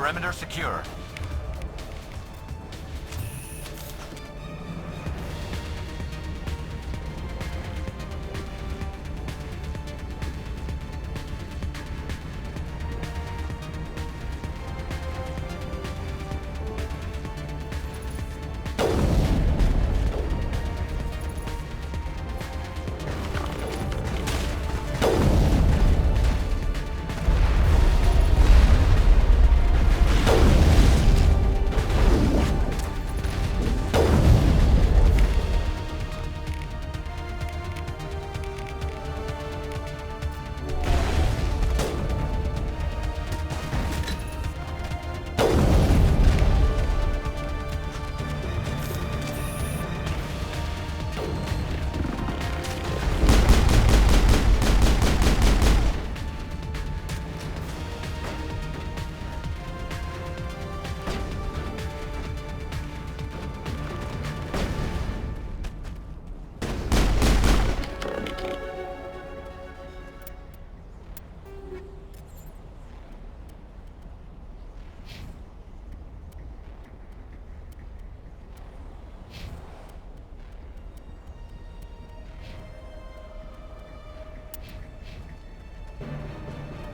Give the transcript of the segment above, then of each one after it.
Perimeter secure.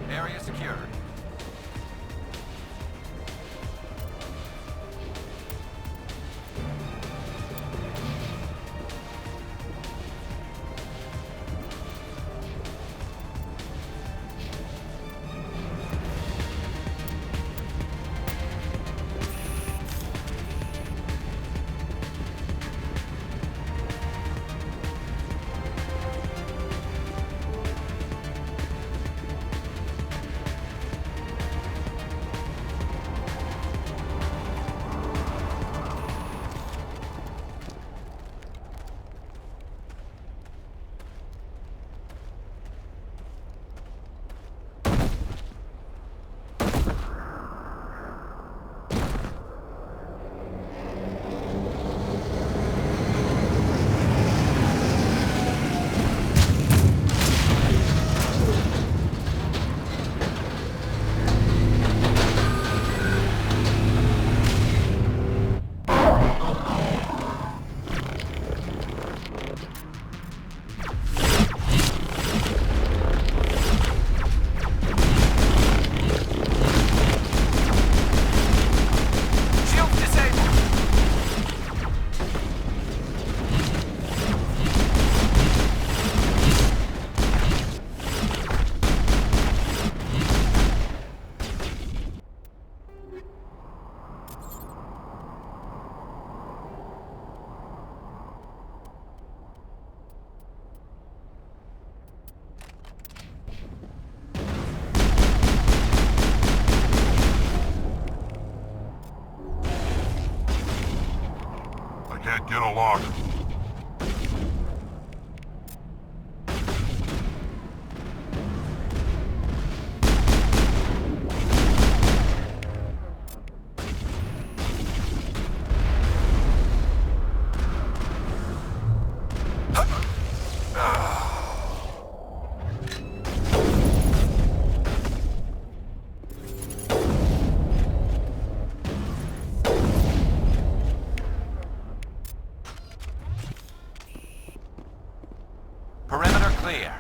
Area secured. Can't get a lock. Perimeter clear.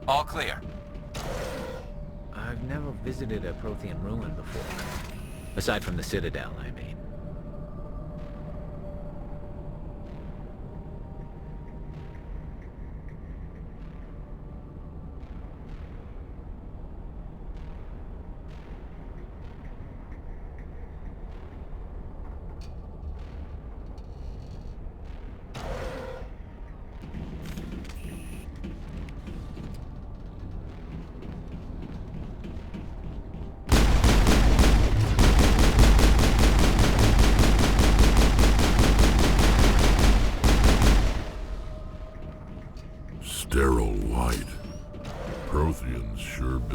All clear. I've never visited a Prothean ruin before. Aside from the Citadel, I mean.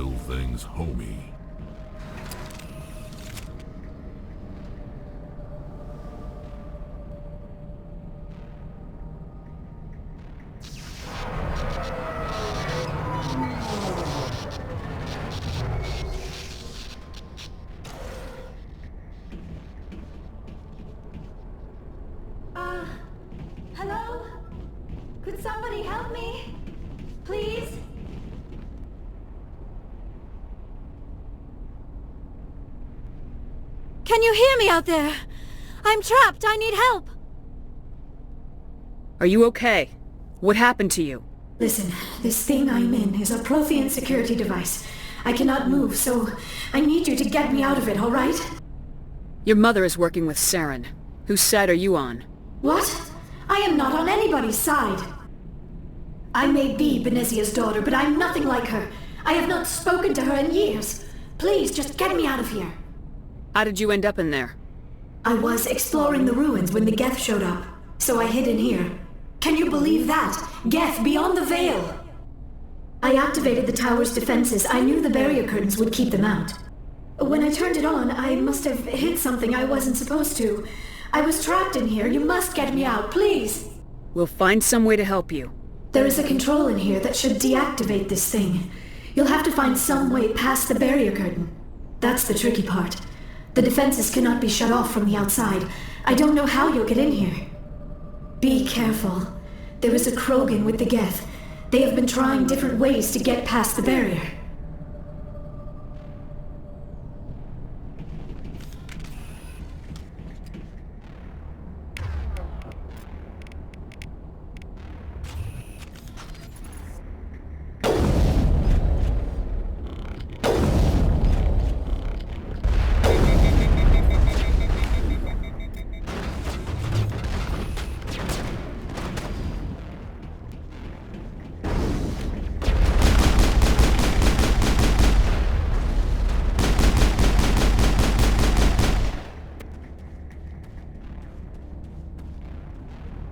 build things homey. Hello? Could somebody help me? Please? Can you hear me out there? I'm trapped. I need help. Are you okay? What happened to you? Listen, this thing I'm in is a Prothean security device. I cannot move, so I need you to get me out of it, all right? Your mother is working with Saren. Whose side are you on? What? I am not on anybody's side. I may be Benezia's daughter, but I'm nothing like her. I have not spoken to her in years. Please, just get me out of here. How did you end up in there? I was exploring the ruins when the Geth showed up, so I hid in here. Can you believe that? Geth beyond the veil! I activated the tower's defenses. I knew the barrier curtains would keep them out. When I turned it on, I must have hit something I wasn't supposed to. I was trapped in here. You must get me out, please! We'll find some way to help you. There is a control in here that should deactivate this thing. You'll have to find some way past the barrier curtain. That's the tricky part. The defenses cannot be shut off from the outside. I don't know how you'll get in here. Be careful. There is a Krogan with the Geth. They have been trying different ways to get past the barrier.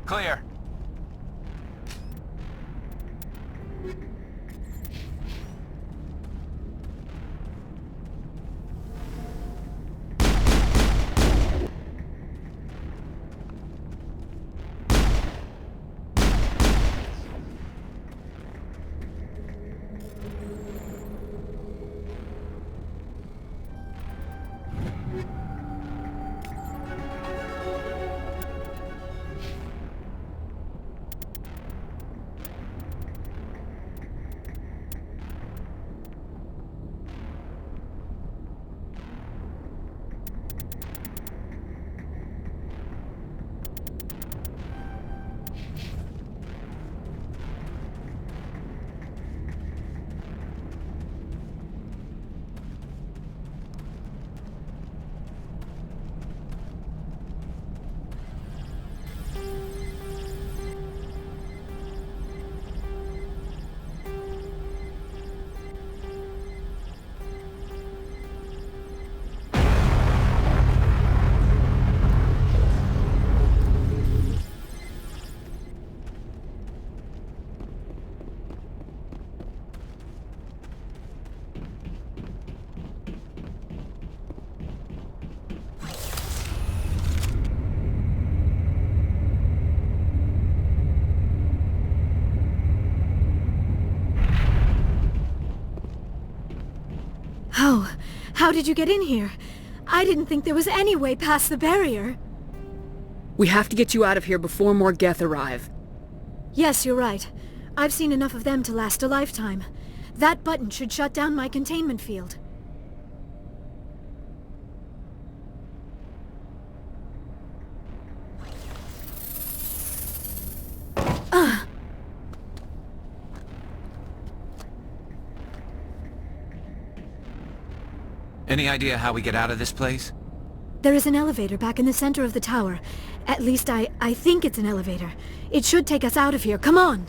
Clear. How did you get in here? I didn't think there was any way past the barrier. We have to get you out of here before more Geth arrive. Yes, you're right. I've seen enough of them to last a lifetime. That button should shut down my containment field. Any idea how we get out of this place? There is an elevator back in the center of the tower. At least I think it's an elevator. It should take us out of here. Come on!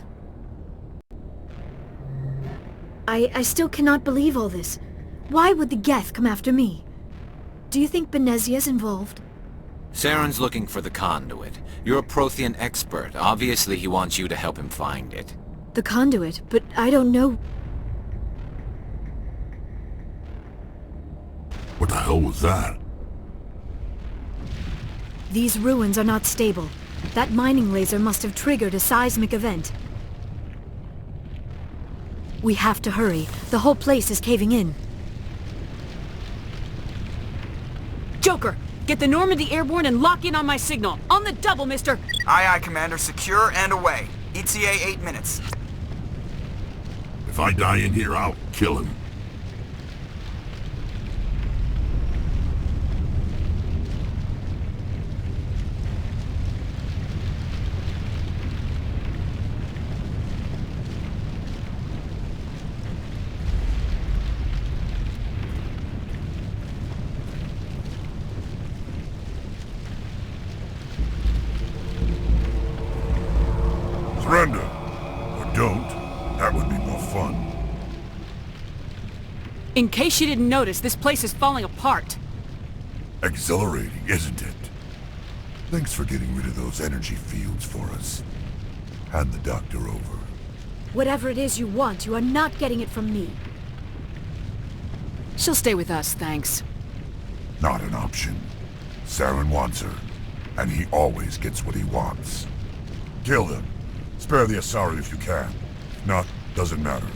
I still cannot believe all this. Why would the Geth come after me? Do you think Benezia's involved? Saren's looking for the conduit. You're a Prothean expert. Obviously he wants you to help him find it. The conduit, but I don't know... What the hell was that? These ruins are not stable. That mining laser must have triggered a seismic event. We have to hurry. The whole place is caving in. Joker, get the Normandy airborne and lock in on my signal. On the double, mister! Aye, aye, Commander. Secure and away. ETA 8 minutes. If I die in here, I'll kill him. Surrender. Or don't. That would be more fun. In case you didn't notice, this place is falling apart. Exhilarating, isn't it? Thanks for getting rid of those energy fields for us. Hand the doctor over. Whatever it is you want, you are not getting it from me. She'll stay with us, thanks. Not an option. Saren wants her, and he always gets what he wants. Kill him. Spare the Asari if you can. If not, doesn't matter.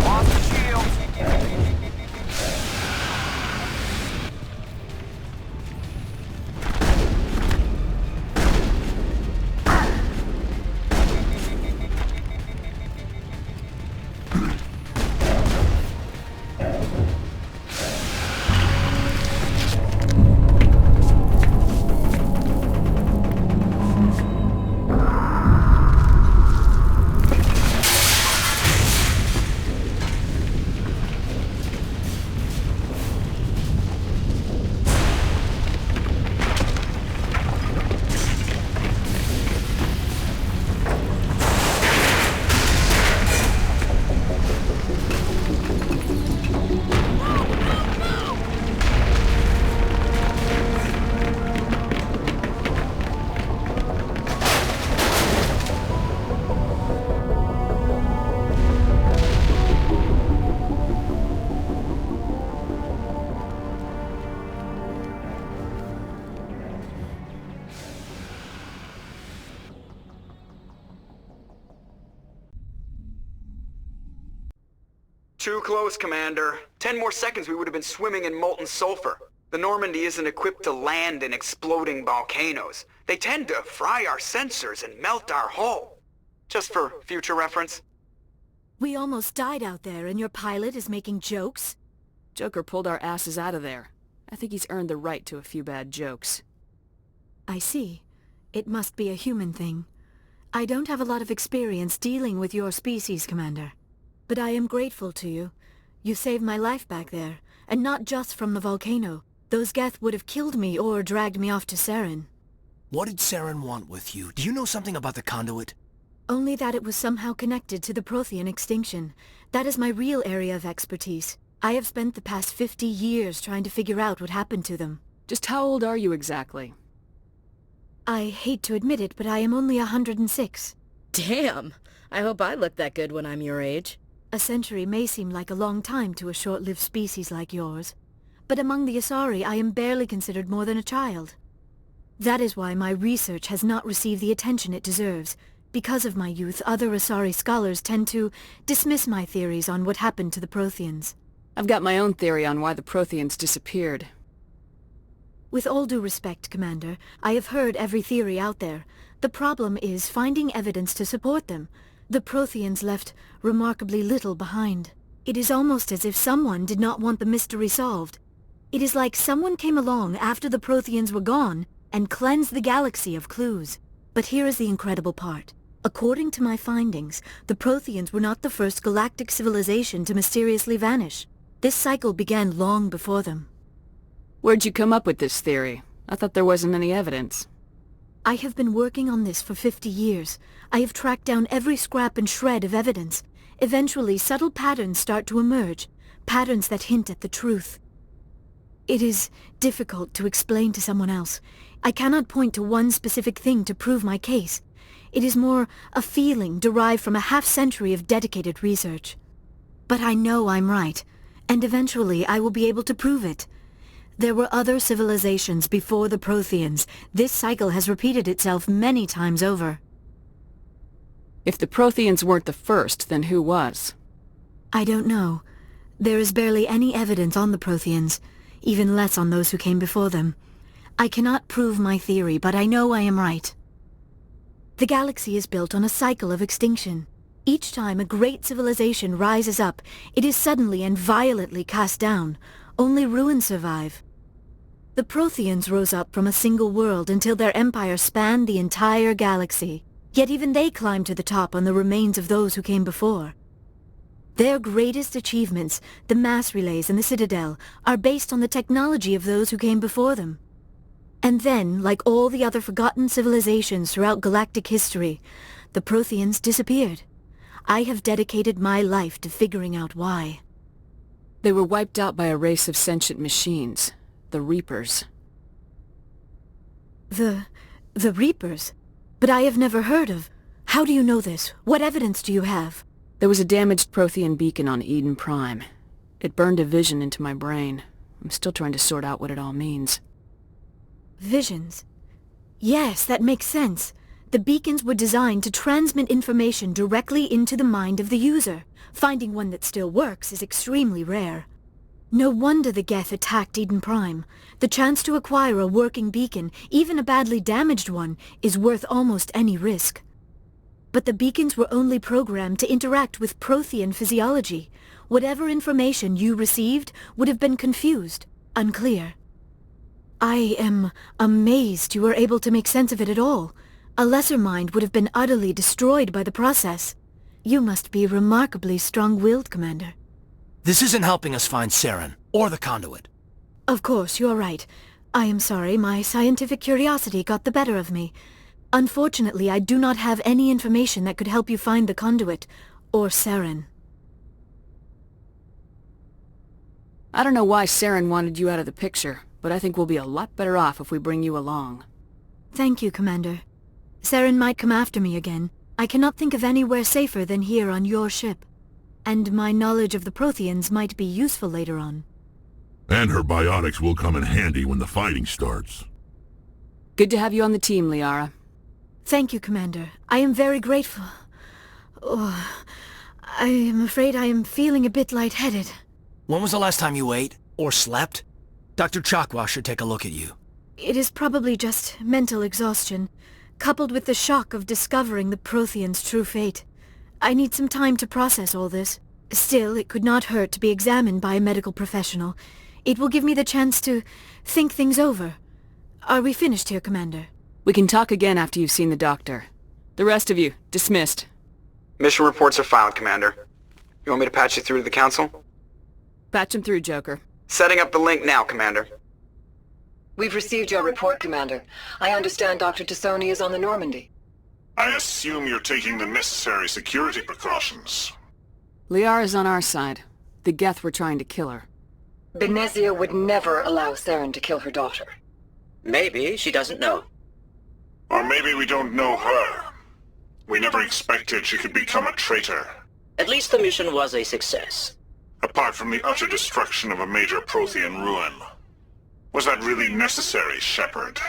Off the shield. Too close, Commander. 10 more seconds we would have been swimming in molten sulfur. The Normandy isn't equipped to land in exploding volcanoes. They tend to fry our sensors and melt our hull. Just for future reference. We almost died out there, and your pilot is making jokes? Joker pulled our asses out of there. I think he's earned the right to a few bad jokes. I see. It must be a human thing. I don't have a lot of experience dealing with your species, Commander. But I am grateful to you. You saved my life back there, and not just from the volcano. Those Geth would have killed me or dragged me off to Saren. What did Saren want with you? Do you know something about the conduit? Only that it was somehow connected to the Prothean extinction. That is my real area of expertise. I have spent the past 50 years trying to figure out what happened to them. Just how old are you exactly? I hate to admit it, but I am only 106. Damn! I hope I look that good when I'm your age. A century may seem like a long time to a short-lived species like yours, but among the Asari I am barely considered more than a child. That is why my research has not received the attention it deserves. Because of my youth, other Asari scholars tend to dismiss my theories on what happened to the Protheans. I've got my own theory on why the Protheans disappeared. With all due respect, Commander, I have heard every theory out there. The problem is finding evidence to support them. The Protheans left remarkably little behind. It is almost as if someone did not want the mystery solved. It is like someone came along after the Protheans were gone and cleansed the galaxy of clues. But here is the incredible part. According to my findings, the Protheans were not the first galactic civilization to mysteriously vanish. This cycle began long before them. Where'd you come up with this theory? I thought there wasn't any evidence. I have been working on this for 50 years. I have tracked down every scrap and shred of evidence. Eventually, subtle patterns start to emerge, patterns that hint at the truth. It is difficult to explain to someone else. I cannot point to one specific thing to prove my case. It is more a feeling derived from a half-century of dedicated research. But I know I'm right, and eventually I will be able to prove it. There were other civilizations before the Protheans. This cycle has repeated itself many times over. If the Protheans weren't the first, then who was? I don't know. There is barely any evidence on the Protheans, even less on those who came before them. I cannot prove my theory, but I know I am right. The galaxy is built on a cycle of extinction. Each time a great civilization rises up, it is suddenly and violently cast down. Only ruins survive. The Protheans rose up from a single world until their empire spanned the entire galaxy. Yet even they climbed to the top on the remains of those who came before. Their greatest achievements, the mass relays and the Citadel, are based on the technology of those who came before them. And then, like all the other forgotten civilizations throughout galactic history, the Protheans disappeared. I have dedicated my life to figuring out why. They were wiped out by a race of sentient machines, the Reapers. The Reapers? But I have never heard of. How do you know this? What evidence do you have? There was a damaged Prothean beacon on Eden Prime. It burned a vision into my brain. I'm still trying to sort out what it all means. Visions? Yes, that makes sense. The beacons were designed to transmit information directly into the mind of the user. Finding one that still works is extremely rare. No wonder the Geth attacked Eden Prime. The chance to acquire a working beacon, even a badly damaged one, is worth almost any risk. But the beacons were only programmed to interact with Prothean physiology. Whatever information you received would have been confused, unclear. I am amazed you were able to make sense of it at all. A lesser mind would have been utterly destroyed by the process. You must be remarkably strong-willed, Commander. This isn't helping us find Saren, or the conduit. Of course, you're right. I am sorry, my scientific curiosity got the better of me. Unfortunately, I do not have any information that could help you find the conduit, or Saren. I don't know why Saren wanted you out of the picture, but I think we'll be a lot better off if we bring you along. Thank you, Commander. Saren might come after me again. I cannot think of anywhere safer than here on your ship. And my knowledge of the Protheans might be useful later on. And her biotics will come in handy when the fighting starts. Good to have you on the team, Liara. Thank you, Commander. I am very grateful. Oh, I am afraid I am feeling a bit lightheaded. When was the last time you ate, or slept? Dr. Chakwa should take a look at you. It is probably just mental exhaustion, coupled with the shock of discovering the Protheans' true fate. I need some time to process all this. Still, it could not hurt to be examined by a medical professional. It will give me the chance to think things over. Are we finished here, Commander? We can talk again after you've seen the doctor. The rest of you, dismissed. Mission reports are filed, Commander. You want me to patch you through to the Council? Patch him through, Joker. Setting up the link now, Commander. We've received your report, Commander. I understand Dr. Tassoni is on the Normandy. I assume you're taking the necessary security precautions. Liara's on our side. The Geth were trying to kill her. Benezia would never allow Saren to kill her daughter. Maybe she doesn't know. Or maybe we don't know her. We never expected she could become a traitor. At least the mission was a success. Apart from the utter destruction of a major Prothean ruin. Was that really necessary, Shepard?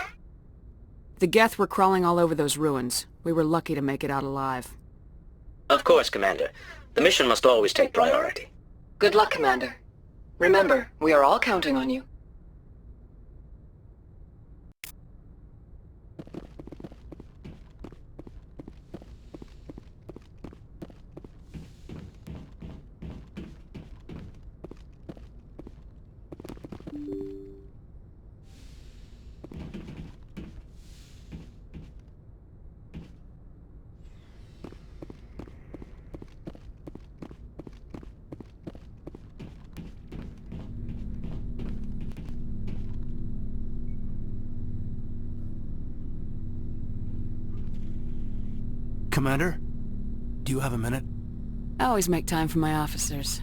The Geth were crawling all over those ruins. We were lucky to make it out alive. Of course, Commander. The mission must always take priority. Good luck, Commander. Remember, we are all counting on you. Commander, do you have a minute? I always make time for my officers.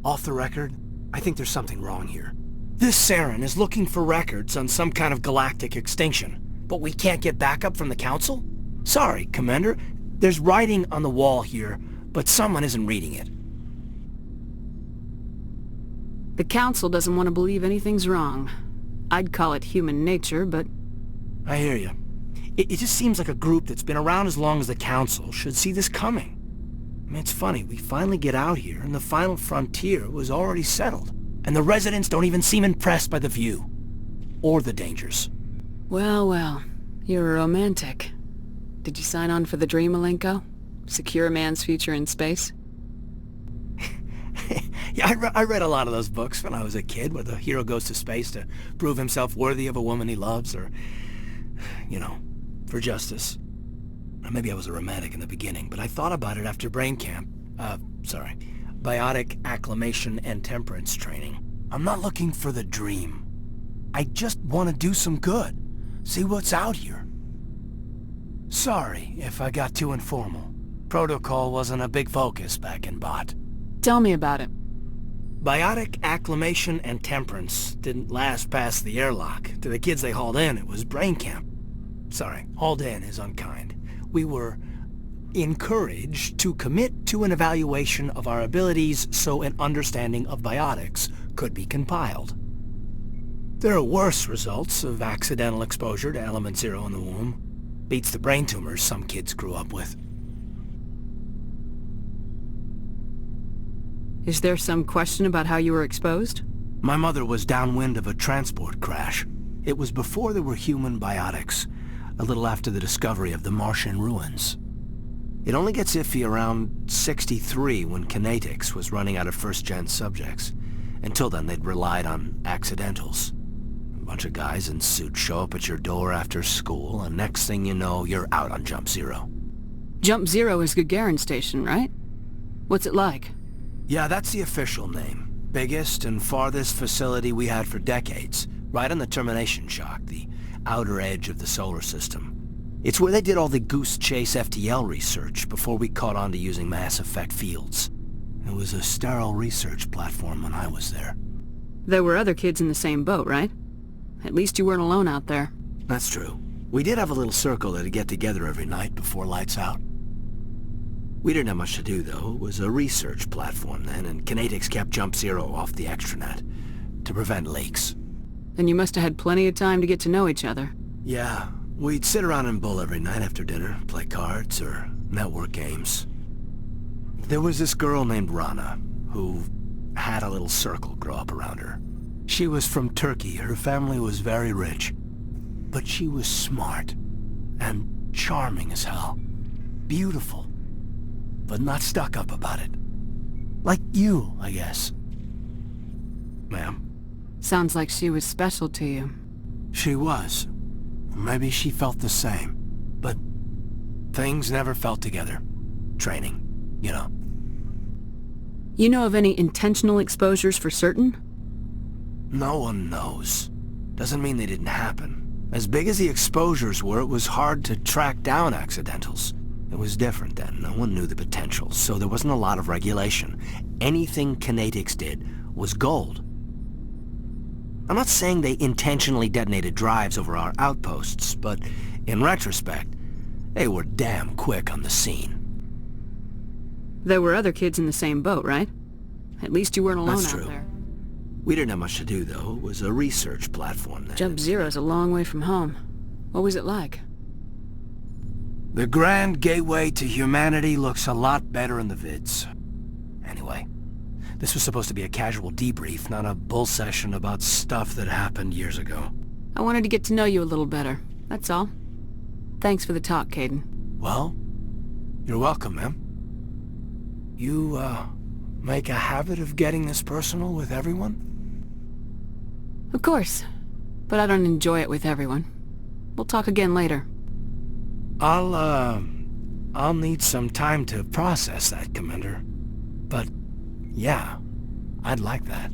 Off the record, I think there's something wrong here. This Saren is looking for records on some kind of galactic extinction, but we can't get backup from the Council? Sorry, Commander. There's writing on the wall here, but someone isn't reading it. The Council doesn't want to believe anything's wrong. I'd call it human nature, but... I hear you. It just seems like a group that's been around as long as the Council should see this coming. I mean, it's funny, we finally get out here, and the final frontier was already settled. And the residents don't even seem impressed by the view. Or the dangers. Well, well. You're a romantic. Did you sign on for the dream, Malenko? Secure a man's future in space? Yeah, I read a lot of those books when I was a kid, where the hero goes to space to prove himself worthy of a woman he loves, or, you know, for justice. Or maybe I was a romantic in the beginning, but I thought about it after brain camp. Biotic acclimation and temperance training. I'm not looking for the dream. I just want to do some good. See what's out here. Sorry if I got too informal. Protocol wasn't a big focus back in Bot. Tell me about it. Biotic acclimation and temperance didn't last past the airlock. To the kids they hauled in, it was brain camp. Sorry, hauled in is unkind. We were encouraged to commit to an evaluation of our abilities so an understanding of biotics could be compiled. There are worse results of accidental exposure to element 0 in the womb. Beats the brain tumors some kids grew up with. Is there some question about how you were exposed? My mother was downwind of a transport crash. It was before there were human biotics, a little after the discovery of the Martian ruins. It only gets iffy around 63 when Kinetics was running out of first-gen subjects. Until then, they'd relied on accidentals. A bunch of guys in suits show up at your door after school, and next thing you know, you're out on Jump Zero. Jump Zero is Gagarin Station, right? What's it like? Yeah, that's the official name. Biggest and farthest facility we had for decades. Right on the termination shock, the outer edge of the solar system. It's where they did all the Goose Chase FTL research before we caught on to using mass effect fields. It was a sterile research platform when I was there. There were other kids in the same boat, right? At least you weren't alone out there. That's true. We did have a little circle that'd get together every night before lights out. We didn't have much to do, though. It was a research platform then, and Kinetics kept Jump Zero off the extranet to prevent leaks. Then you must have had plenty of time to get to know each other. Yeah. We'd sit around and bull every night after dinner, play cards or network games. There was this girl named Rana, who had a little circle grow up around her. She was from Turkey. Her family was very rich. But she was smart and charming as hell. Beautiful, but not stuck up about it. Like you, I guess. Ma'am? Sounds like she was special to you. She was. Maybe she felt the same, but things never felt together. Training, you know. You know of any intentional exposures for certain? No one knows. Doesn't mean they didn't happen. As big as the exposures were, it was hard to track down accidentals. It was different then. No one knew the potential, so there wasn't a lot of regulation. Anything Kinetics did was gold. I'm not saying they intentionally detonated drives over our outposts, but in retrospect, they were damn quick on the scene. There were other kids in the same boat, right? At least you weren't alone That's out true. there. We didn't have much to do, though. It was a research platform then. Jump Zero's a long way from home. What was it like? The grand gateway to humanity looks a lot better in the vids. Anyway, this was supposed to be a casual debrief, not a bull session about stuff that happened years ago. I wanted to get to know you a little better, that's all. Thanks for the talk, Caden. Well, you're welcome, ma'am. You, make a habit of getting this personal with everyone? Of course, but I don't enjoy it with everyone. We'll talk again later. I'll need some time to process that, Commander. But, yeah, I'd like that.